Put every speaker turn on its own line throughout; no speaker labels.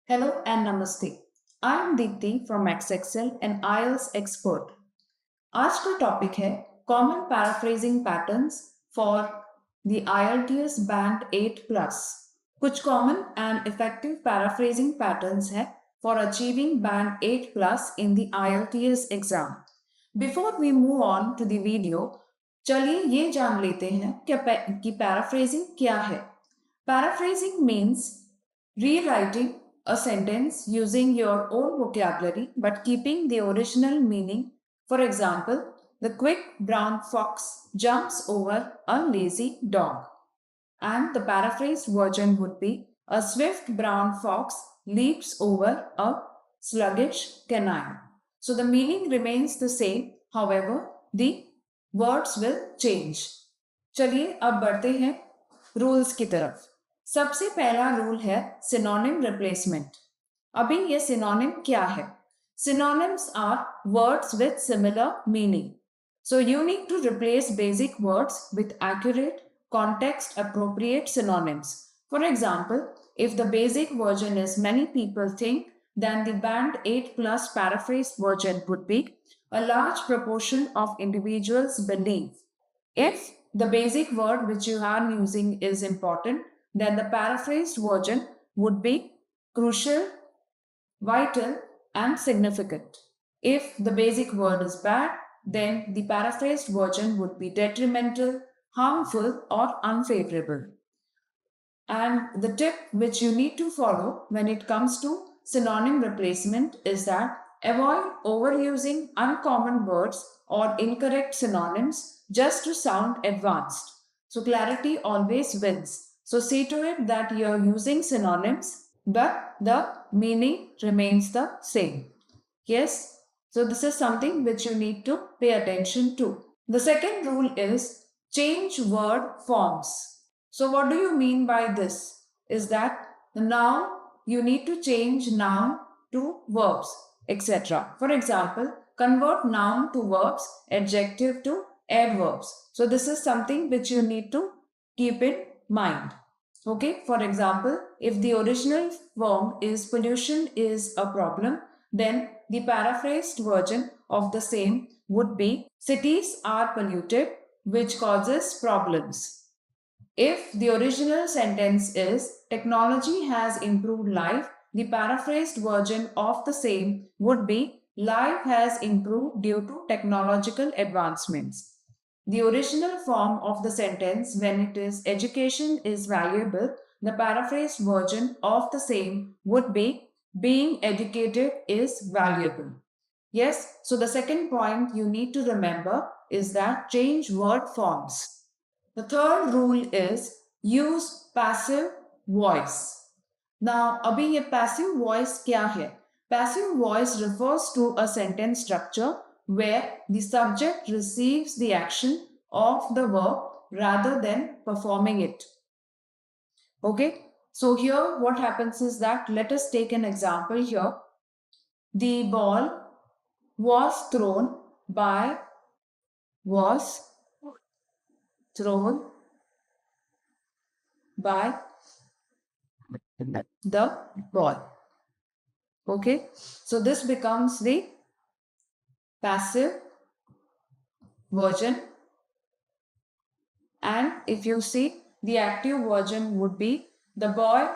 Hello and Namaste. I am Deepti from Maxxcell, an IELTS expert. आज का topic है common paraphrasing patterns for the IELTS Band 8+. कुछ common and effective paraphrasing patterns है for achieving Band 8+ in the IELTS exam. Before we move on to the video, चलिए ये जान लेते हैं कि पैराफ्रेजिंग क्या है. Paraphrasing means rewriting a sentence using your own vocabulary but keeping the original meaning. For example, the quick brown fox jumps over a lazy dog. And the paraphrased version would be a swift brown fox leaps over a sluggish canine. So the meaning remains the same, however, the words will change. चलिए अब बढ़ते हैं rules की तरफ. सबसे पहला rule है synonym replacement. अभी ये सिनोनिम क्या है? Synonyms are words with similar meaning. So you need to replace basic words with accurate, context-appropriate synonyms. For example, if the basic version is many people think, then the Band 8+ paraphrased version would be a large proportion of individuals believe. If the basic word which you are using is important, then the paraphrased version would be crucial, vital, and significant. If the basic word is bad, then the paraphrased version would be detrimental, harmful, or unfavorable. And the tip which you need to follow when it comes to synonym replacement is that avoid overusing uncommon words or incorrect synonyms just to sound advanced. So clarity always wins. So see to it that you're using synonyms, but the meaning remains the same. Yes, so this is something which you need to pay attention to. The second rule is change word forms. So what do you mean by this? Is that the noun, you need to change noun to verbs, etc. For example, convert noun to verbs, adjective to adverbs. So this is something which you need to keep in mind. Okay, for example, if the original form is pollution is a problem, then the paraphrased version of the same would be cities are polluted, which causes problems. If the original sentence is technology has improved life, the paraphrased version of the same would be life has improved due to technological advancements. The original form of the sentence, when it is education is valuable, the paraphrased version of the same would be being educated is valuable. Yes, so the second point you need to remember is that change word forms. The third rule is use passive voice. Now, अभी ये passive voice क्या है? Passive voice refers to a sentence structure where the subject receives the action of the verb rather than performing it. Okay, so here what happens is that let us take an example here. The ball was thrown by the ball. Okay, so this becomes the passive version, and if you see, the active version would be the boy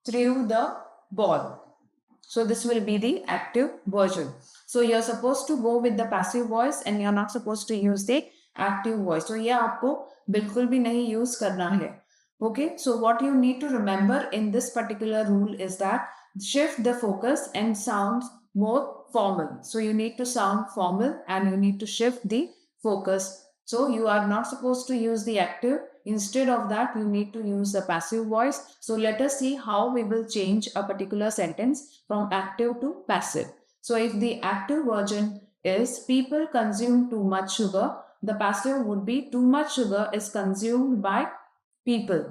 threw the ball. So this will be the active version. So you're supposed to go with the passive voice and you're not supposed to use the active voice. So ये आपको बिल्कुल भी नहीं use करना है. Okay, so what you need to remember in this particular rule is that shift the focus and sound more formal. So you need to sound formal and you need to shift the focus. So you are not supposed to use the active. Instead of that, you need to use the passive voice. So let us see how we will change a particular sentence from active to passive. So if the active version is people consume too much sugar, the passive would be too much sugar is consumed by people.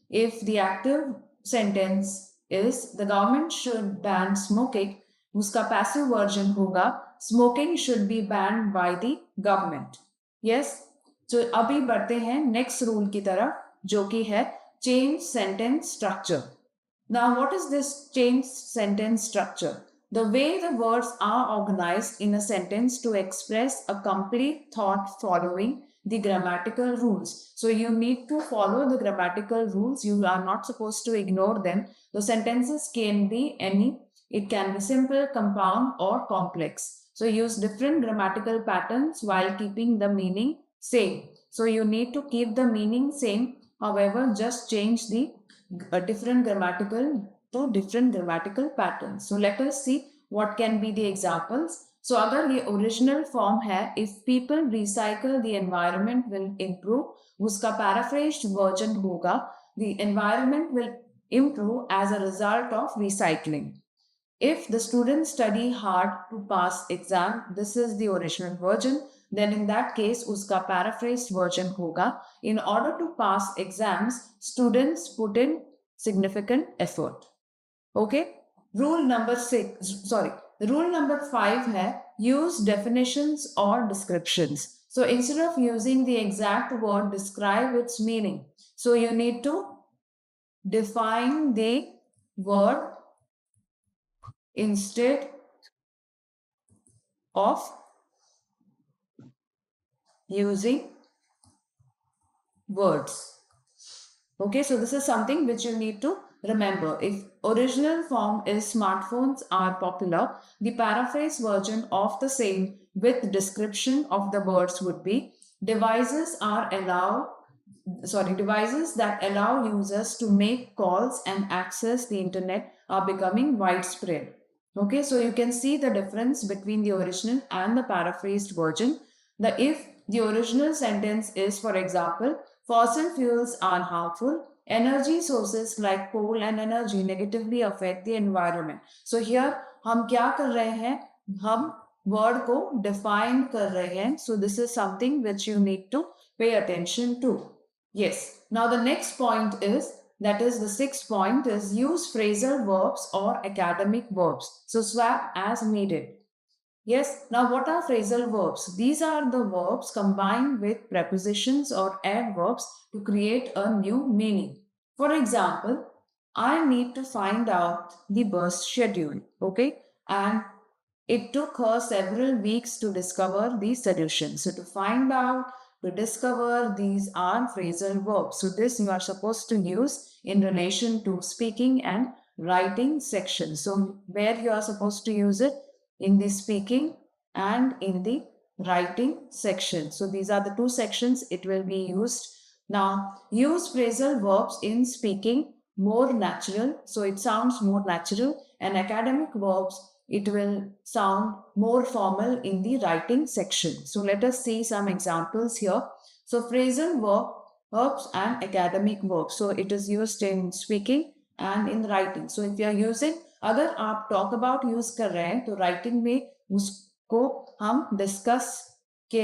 If the active sentence is the government should ban smoking, उसका passive version होगा smoking should be banned by the government. Yes, so अभी बढ़ते हैं next rule की तरफ जो कि है change sentence structure. Now, what is this changed sentence structure? The way the words are organized in a sentence to express a complete thought following the grammatical rules. So, you need to follow the grammatical rules. You are not supposed to ignore them. The sentences can be any, it can be simple, compound, or complex. So, use different grammatical patterns while keeping the meaning same. So, you need to keep the meaning same. However, just change the different grammatical patterns. So let us see what can be the examples. So अगर ये original form है, if people recycle the environment will improve, उसका paraphrased version होगा, the environment will improve as a result of recycling. If the students study hard to pass exam, this is the original version, then in that case, uska paraphrased version hoga. In order to pass exams, students put in significant effort. Okay? Rule number 5 hai, use definitions or descriptions. So instead of using the exact word, describe its meaning. So you need to define the word instead of using words. Okay, so this is something which you need to remember. If original form is smartphones are popular, the paraphrase version of the same with description of the words would be devices that allow users to make calls and access the internet are becoming widespread. Okay, so you can see the difference between the original and the paraphrased version. If the original sentence is, for example, fossil fuels are harmful, energy sources like coal and energy negatively affect the environment. So here हम क्या कर रहे हैं? हम word को define कर रहे हैं. So this is something which you need to pay attention to. Yes. Now the next point is, that is the sixth point, is use phrasal verbs or academic verbs. So swap as needed. Yes. Now what are phrasal verbs? These are the verbs combined with prepositions or adverbs to create a new meaning. For example, I need to find out the bus schedule. Okay. And it took her several weeks to discover the solution. So to find out, to discover, these are phrasal verbs. So this you are supposed to use in relation to speaking and writing section. So where you are supposed to use it? In the speaking and in the writing section. So these are the two sections it will be used. Now use phrasal verbs in speaking more natural. So it sounds more natural, and academic verbs, it will sound more formal in the writing section. So let us see some examples here. So phrasal verbs and academic verbs. So it is used in speaking and in writing. So if you are using, अगर आप talk about use कर रहे हैं तो writing में उसको हम discuss के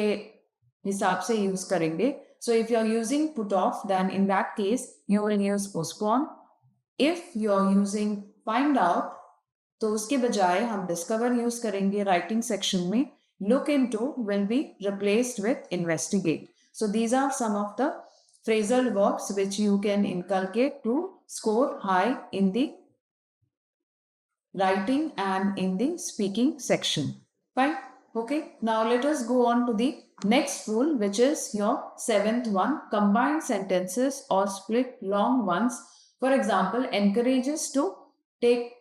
हिसाब से use करेंगे. So if you are using put off, then in that case you will use postpone. If you are using find out, तो उसके बजाय हम discover use करेंगे writing section में. Look into will be replaced with investigate. So these are some of the phrasal verbs which you can inculcate to score high in the writing and in the speaking section. Fine. Okay. Now let us go on to the next rule, which is your seventh one. Combine sentences or split long ones. For example, encourages to take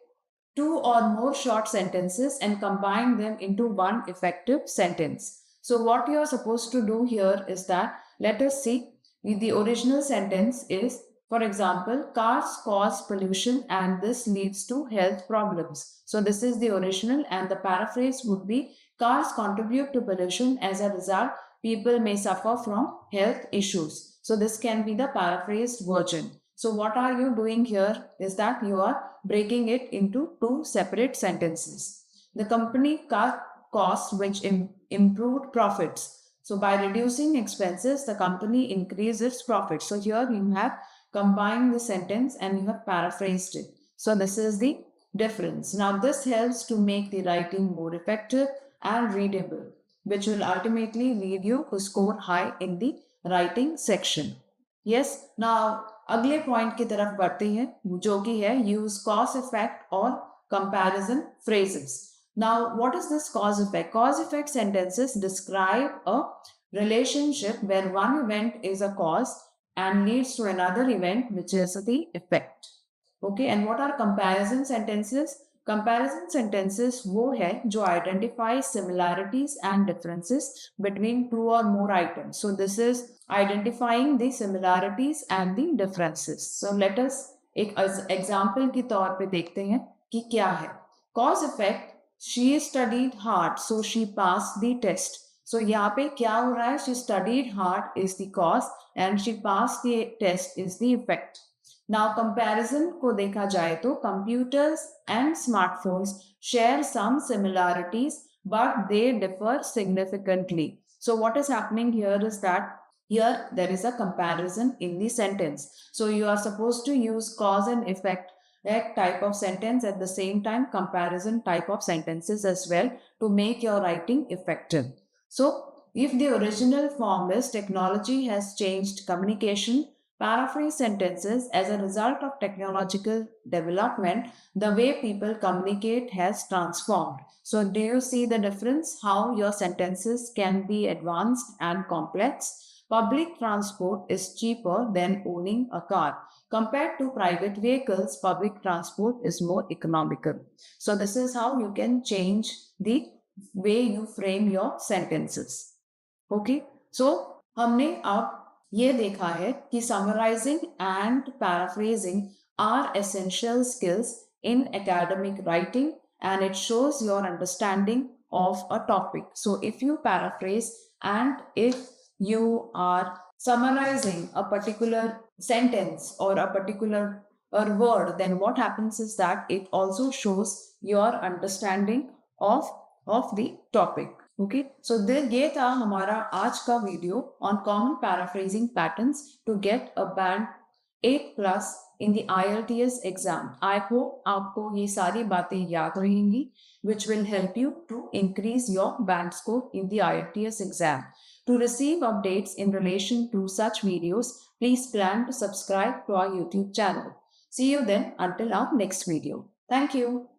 two or more short sentences and combine them into one effective sentence. So what you are supposed to do here is that, let us see, the original sentence is, for example, cars cause pollution and this leads to health problems. So this is the original, and the paraphrase would be, cars contribute to pollution. As a result, people may suffer from health issues. So this can be the paraphrased version. So what are you doing here is that you are breaking it into two separate sentences. The company cut costs which improved profits. So by reducing expenses, the company increased its profits. So here you have combined the sentence and you have paraphrased it. So this is the difference. Now this helps to make the writing more effective and readable, which will ultimately lead you to score high in the writing section. Yes. Now अगले point की तरफ बढ़ते हैं जो कि है use cause effect और comparison phrases. Now, what is this cause effect? Cause effect sentences describe a relationship where one event is a cause and leads to another event which is the effect. Okay, and what are comparison sentences? Comparison sentences वो है जो identify similarities and differences between two or more items. So this is identifying the similarities and the differences. So let us एक example के तौर पे देखते हैं कि क्या है. Cause effect, she studied hard so she passed the test. So यहाँ पे क्या हो रहा है? She studied hard is the cause and she passed the test is the effect. Now, comparison को देखा जाए तो computers and smartphones share some similarities, but they differ significantly. So, what is happening here is that here there is a comparison in the sentence. So, you are supposed to use cause and effect type of sentence at the same time comparison type of sentences as well to make your writing effective. So, if the original form is technology has changed communication, paraphrase sentences as a result of technological development, the way people communicate has transformed. So, do you see the difference? How your sentences can be advanced and complex? Public transport is cheaper than owning a car. Compared to private vehicles, public transport is more economical. So, this is how you can change the way you frame your sentences. Okay, so हमने अब ये देखा है कि summarising and paraphrasing are essential skills in academic writing and it shows your understanding of a topic. So if you paraphrase and if you are summarizing a particular sentence or a particular word, then what happens is that it also shows your understanding of the topic. Okay so ये था हमारा आज का video on common paraphrasing patterns to get a band 8+ in the IELTS exam. I hope आपको ये सारी बातें याद रहेंगी which will help you to increase your band score in the IELTS exam. To receive updates in relation to such videos, please plan to subscribe to our YouTube channel. See you then until our next video. Thank you.